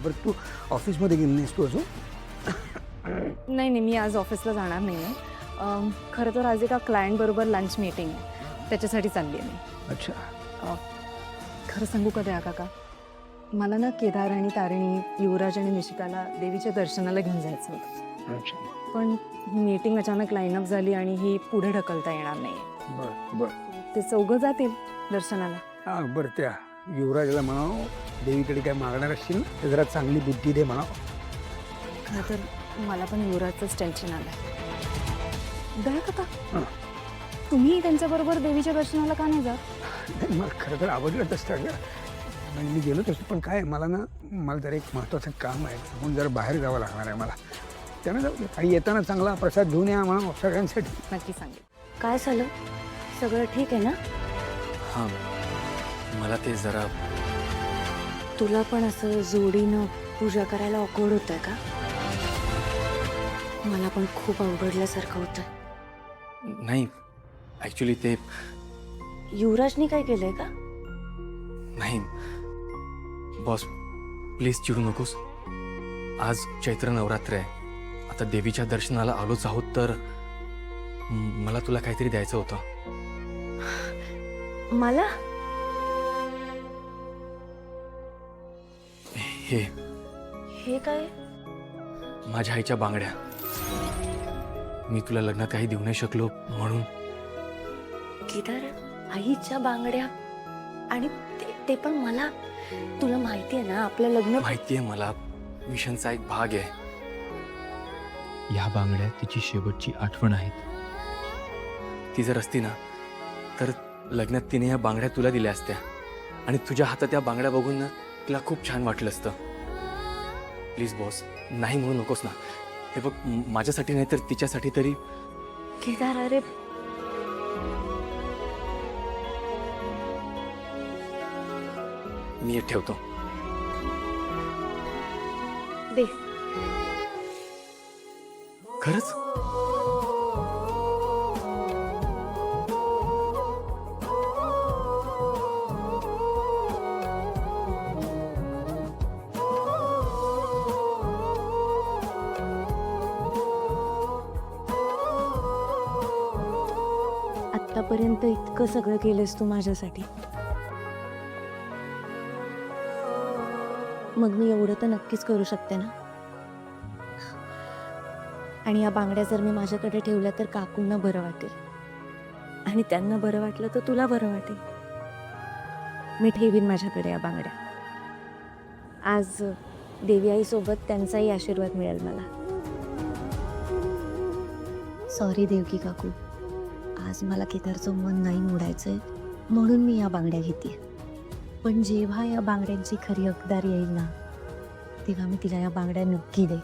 बरं तू ऑफिसमध्ये गेली नाहीस तू अजून? नाही नाही, मी आज ऑफिसला जाणार नाही आहे. खरं तर आज एका क्लायंटबरोबर लंच मीटिंग आहे, त्याच्यासाठी चालली आहे मी. अच्छा. खरं सांगू का दया काका, मला ना केदार आणि तारिणी, युवराज आणि निशिकाला देवीच्या दर्शनाला घेऊन जायचं होतं. अच्छा. पण ही मीटिंग अचानक लाईनअप झाली आणि ही पुढे ढकलता येणार नाही. बरं बरं. ते चौघं जातील दर्शनाला. हां बरं, त्या युवराजला म्हणावं देवीकडे काय मागणार असशील ना तर जरा चांगली बुद्धी दे म्हणावं. खरं तर मला पण युवराजचंच टेन्शन आलं. दया काका, हां. तुम्ही त्यांच्याबरोबर देवीच्या दर्शनाला का नाही जात? नाही, मला खरं तर आवडलं तसं गं. म्हणजे मी गेलो तसं, पण काय मला ना मला जरा एक महत्त्वाचं काम आहे म्हणून जरा बाहेर जावं लागणार आहे मला. त्यानं जाऊ दे. आणि येताना चांगला प्रसाद घेऊन या म्हणा सगळ्यांसाठी. नक्की सांगेल. काय झालं? सगळं ठीक आहे ना? हां, मला ते जरा तुला पण असं जोडीनं पूजा करायला ऑकवर्ड होतंय का? मला पण खूप अवघडल्यासारखं होतंय. नाही, ॲक्च्युली ते युवराजनी काय केलंय का? नाही. बॉस प्लीज चिडू नकोस. आज चैत्र नवरात्र आहे. आता देवीच्या दर्शनाला आलोच आहोत तर मला तुला काहीतरी द्यायचं होतं. मला? हे हे काय? माझ्या आईच्या बांगड्या. मी तुला लग्नात काही देऊ नाही शकलो म्हणून. केदार, आईच्या बांगड्या आणि ते पण मला. तुला माहिती आहे ना आपलं लग्न. माहिती आहे मला, मिशनचा एक भाग आहे. या बांगड्या तिची शेवटची आठवण आहेत. ती जर असती ना तर लग्नात तिने या बांगड्या तुला दिल्या असत्या आणि तुझ्या हातात या बांगड्या बघून ना तिला खूप छान वाटलं असतं. प्लीज बॉस, नाही म्हणू नकोस ना. हे बघ, माझ्यासाठी नाही तर तिच्यासाठी तरी. केदार, अरे मी हे ठेवतो. दे. खरंच? आतापर्यंत इतकं सगळं केलंस तू माझ्यासाठी, मग मी एवढं तर नक्कीच करू शकते ना. आणि या बांगड्या जर मी माझ्याकडे ठेवल्या तर काकूंना बरं वाटेल आणि त्यांना बरं वाटलं तर तुला बरं वाटेल. मी ठेवीन माझ्याकडे या बांगड्या. आज देवी आईसोबत त्यांचाही आशीर्वाद मिळेल मला. सॉरी देवकी काकू, आज मला केदारचं मन नाही मोडायचंय म्हणून मी या बांगड्या घेते. पण जेव्हा या बांगड्यांची खरी हकदार येईल ना तेव्हा मी तिला या बांगड्या नक्की दे.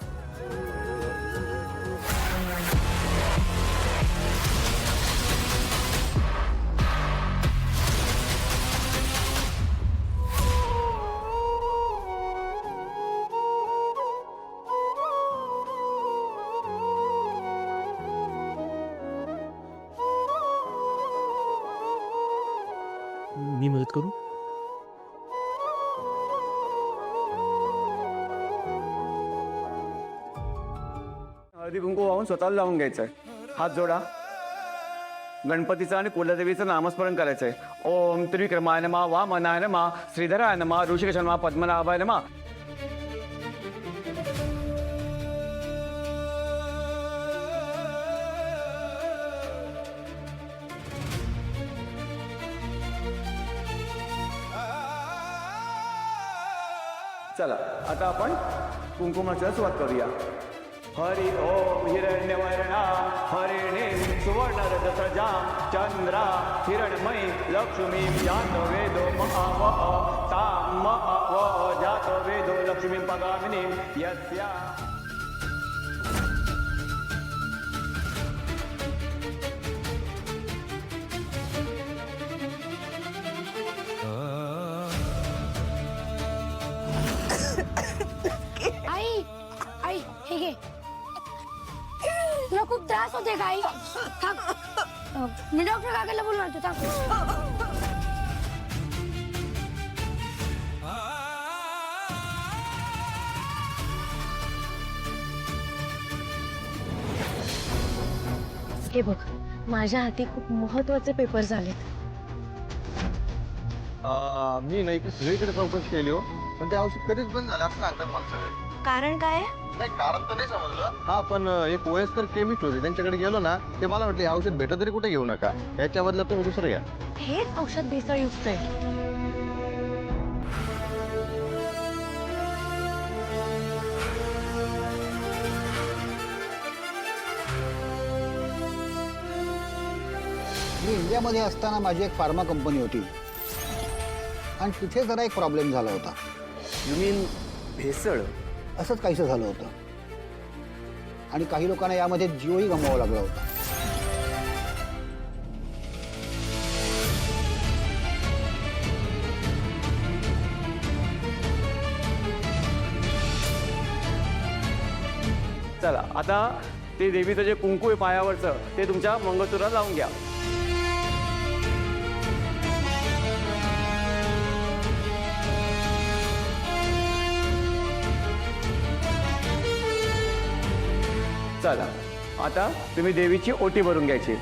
मी मदत करू? हळदी कुंकू वाहून स्वतःला लावून घ्यायचंय. हात जोडा. गणपतीचं आणि कुलदेवीचं नामस्मरण करायचंय. ओम त्रिविक्रमाय नमः, वामनाय नमः, श्रीधराय नमः, ऋषिकेश नमः, पद्मनाभाय नमः. चला आता आपण कुंकुमाच्या सुरुवात करूया. हरि ओम हिरण्यवर्णा हरिणी सुवर्णरजतजा चंद्रा हिरणमयी लक्ष्मी जातो वेदो महावः ताम जातो वेदो लक्ष्मी पगामिनी यस्या. आई आई हे घे. तुला खूप त्रास होते का आई? मी डॉक्टर काकाला बोलणार होतो. हे बघ, माझ्या हाती खूप महत्वाचे पेपर झालेत. मी नाही की सगळीकडे चौकशी केली हो, पण ते औषध कधीच बंद झालं असं सांगतात मला सगळे. कारण काय? नाही कारण तर नाही समजलं. हा पण एक वयस्कर केमिस्ट होते, त्यांच्याकडे गेलो ना, ते मला म्हटले औषध भेटत तरी कुठे घेऊ नका, याच्या बदल्यात तुम्ही दुसरं घ्या. हेच औषध भेसळयुक्त आहे. मी इंडियामध्ये असताना माझी एक फार्मा कंपनी होती आणि तिथे जरा एक प्रॉब्लेम झाला होता. यू मीन भेसळ? असंच काहीसं झालं होतं आणि काही लोकांना यामध्ये जीवही गमवावा लागला होता. चला आता ते देवीचं जे कुंकू आहे पायावरचं ते तुमच्या मंगळसूत्राला लावून घ्या. चला आता तुम्ही देवीची ओटी भरून घ्यायची.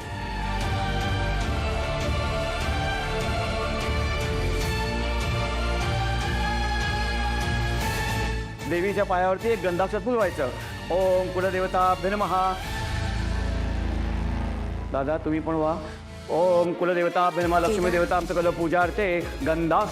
देवीच्या पायावरती एक गंधाक्षर फुलवायचं. ओम कुलदेवताभ्यो नमः. दादा तुम्ही पण वा. ओम कुलदेवताभ्यो नमः. लक्ष्मी देवता आमचं कल पूजा अर्थे गंधा